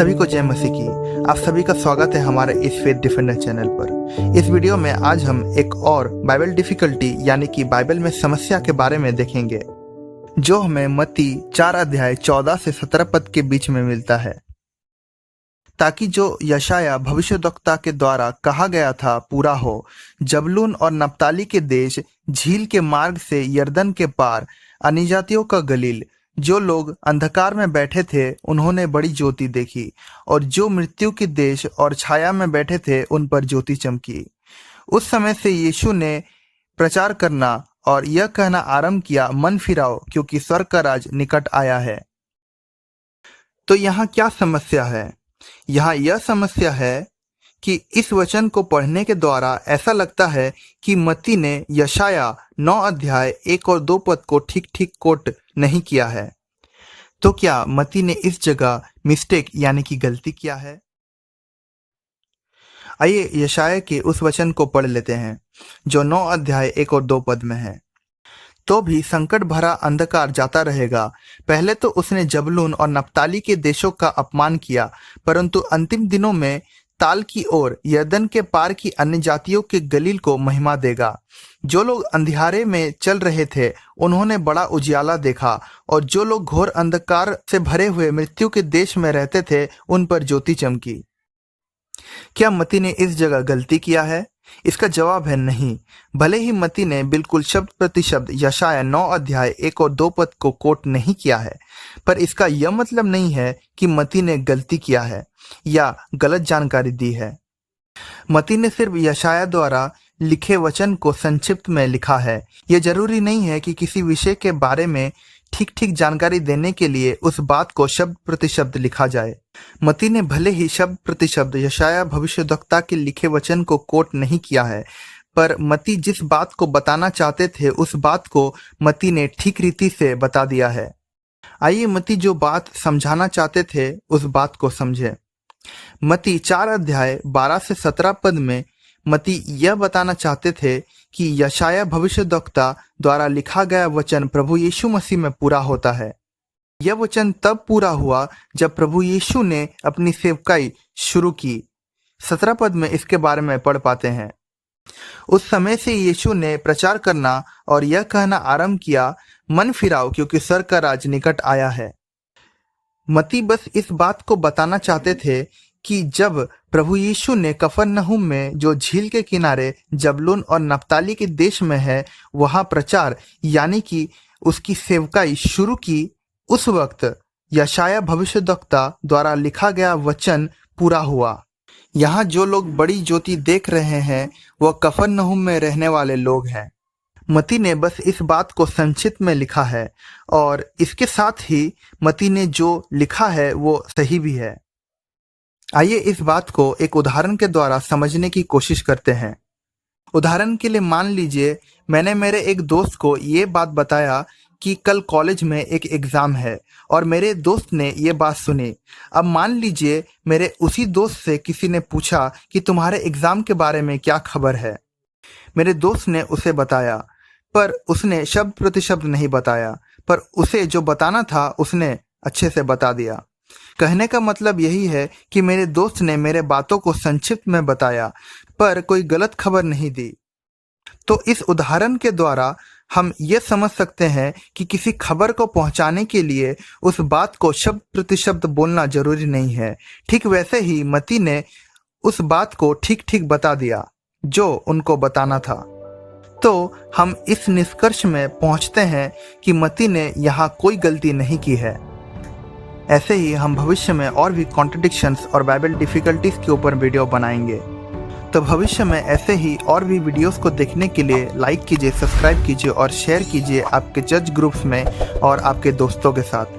सभी को जय मसीह की। आप सभी का स्वागत है हमारे इस फेथ डिफेंडर चैनल पर। इस वीडियो में आज हम एक और बाइबल डिफिकल्टी यानी कि बाइबल में समस्या के बारे में देखेंगे, जो हमें मत्ती 4 अध्याय 14 से 17 पद के बीच में मिलता है, ताकि जो यशाया भविष्यद्वक्ता के द्वारा कहा गया था पूरा हो। जबूलून और नप्ताली के देश, झील के मार्ग से यरदन के पार, अन्यजातियों का गलील, जो लोग अंधकार में बैठे थे उन्होंने बड़ी ज्योति देखी, और जो मृत्यु के देश और छाया में बैठे थे उन पर ज्योति चमकी। उस समय से यीशु ने प्रचार करना और यह कहना आरंभ किया, मन फिराओ क्योंकि स्वर्ग का राज निकट आया है। तो यहाँ क्या समस्या है? यहाँ यह समस्या है कि इस वचन को पढ़ने के द्वारा ऐसा लगता है कि मत्ती ने यशाया 9 अध्याय 1 और 2 पद को ठीक ठीक कोट नहीं किया है। तो क्या मत्ती ने इस जगह मिस्टेक यानी कि गलती किया है? आइए यशाया के उस वचन को पढ़ लेते हैं जो 9 अध्याय 1 और 2 पद में है। तो भी संकट भरा अंधकार जाता रहेगा। पहले तो उसने जबूलून और नप्ताली के देशों का अपमान किया, परंतु अंतिम दिनों में ताल की ओर यरदन के पार की अन्य जातियों के गलील को महिमा देगा। जो लोग अंधियारे में चल रहे थे उन्होंने बड़ा उजियाला देखा, और जो लोग घोर अंधकार से भरे हुए मृत्यु के देश में रहते थे उन पर ज्योति चमकी। क्या मत्ती ने इस जगह गलती किया है? इसका जवाब है नहीं। भले ही मत्ती ने बिल्कुल शब्द प्रति शब्द यशाया 9 अध्याय 1 और 2 पद को कोट नहीं किया है, पर इसका यह मतलब नहीं है कि मत्ती ने गलती किया है या गलत जानकारी दी है। मत्ती ने सिर्फ यशाया द्वारा लिखे वचन को संक्षिप्त में लिखा है। यह जरूरी नहीं है कि किसी विषय के बारे में ठीक ठीक जानकारी देने के लिए उस बात को शब्द प्रति शब्द लिखा जाए। मत्ती ने भले ही शब्द प्रति शब्द यशाया भविष्यद्वक्ता के लिखे वचन को कोट नहीं किया है, पर मत्ती जिस बात को बताना चाहते थे उस बात को मत्ती ने ठीक रीति से बता दिया है। आइए मत्ती जो बात समझाना चाहते थे उस बात को समझे। मत्ती 4 अध्याय 12 से 17 पद में मत्ती यह बताना चाहते थे कि यशाया भविष्यद्वक्ता द्वारा लिखा गया वचन प्रभु यीशु मसीह में पूरा होता है। यह वचन तब पूरा हुआ जब प्रभु यीशु ने अपनी सेवकाई शुरू की। 17 पद में इसके बारे में पढ़ पाते हैं। उस समय से यीशु ने प्रचार करना और यह कहना आरंभ किया, मन फिराओ क्योंकि स्वर्ग का राज निकट आया है। मत्ती बस इस बात को बताना चाहते थे कि जब प्रभु यीशु ने कफरनहूम में, जो झील के किनारे जबूलून और नप्ताली के देश में है, वहां प्रचार यानी कि उसकी सेवकाई शुरू की, उस वक्त यशाया भविष्यद्वक्ता द्वारा लिखा गया वचन पूरा हुआ। यहाँ जो लोग बड़ी ज्योति देख रहे हैं वह कफरनहूम में रहने वाले लोग हैं। मत्ती ने बस इस बात को संक्षिप्त में लिखा है, और इसके साथ ही मत्ती ने जो लिखा है वो सही भी है। आइए इस बात को एक उदाहरण के द्वारा समझने की कोशिश करते हैं। उदाहरण के लिए मान लीजिए मैंने मेरे एक दोस्त को ये बात बताया कि कल कॉलेज में एक एग्ज़ाम है, और मेरे दोस्त ने ये बात सुनी। अब मान लीजिए मेरे उसी दोस्त से किसी ने पूछा कि तुम्हारे एग्ज़ाम के बारे में क्या खबर है। मेरे दोस्त ने उसे बताया, पर उसने शब्द प्रति शब्द नहीं बताया, पर उसे जो बताना था उसने अच्छे से बता दिया। कहने का मतलब यही है कि मेरे दोस्त ने मेरे बातों को संक्षिप्त में बताया, पर कोई गलत खबर नहीं दी। तो इस उदाहरण के द्वारा हम ये समझ सकते हैं कि किसी खबर को पहुंचाने के लिए उस बात को शब्द प्रति शब्द बोलना जरूरी नहीं है। ठीक वैसे ही मत्ती ने उस बात को ठीक ठीक बता दिया जो उनको बताना था। तो हम इस निष्कर्ष में पहुंचते हैं कि मत्ती ने यहाँ कोई गलती नहीं की है। ऐसे ही हम भविष्य में और भी कॉन्ट्रडिक्शंस और बाइबल डिफिकल्टीज के ऊपर वीडियो बनाएंगे। तो भविष्य में ऐसे ही और भी वीडियोस को देखने के लिए लाइक कीजिए, सब्सक्राइब कीजिए और शेयर कीजिए आपके चर्च ग्रुप्स में और आपके दोस्तों के साथ।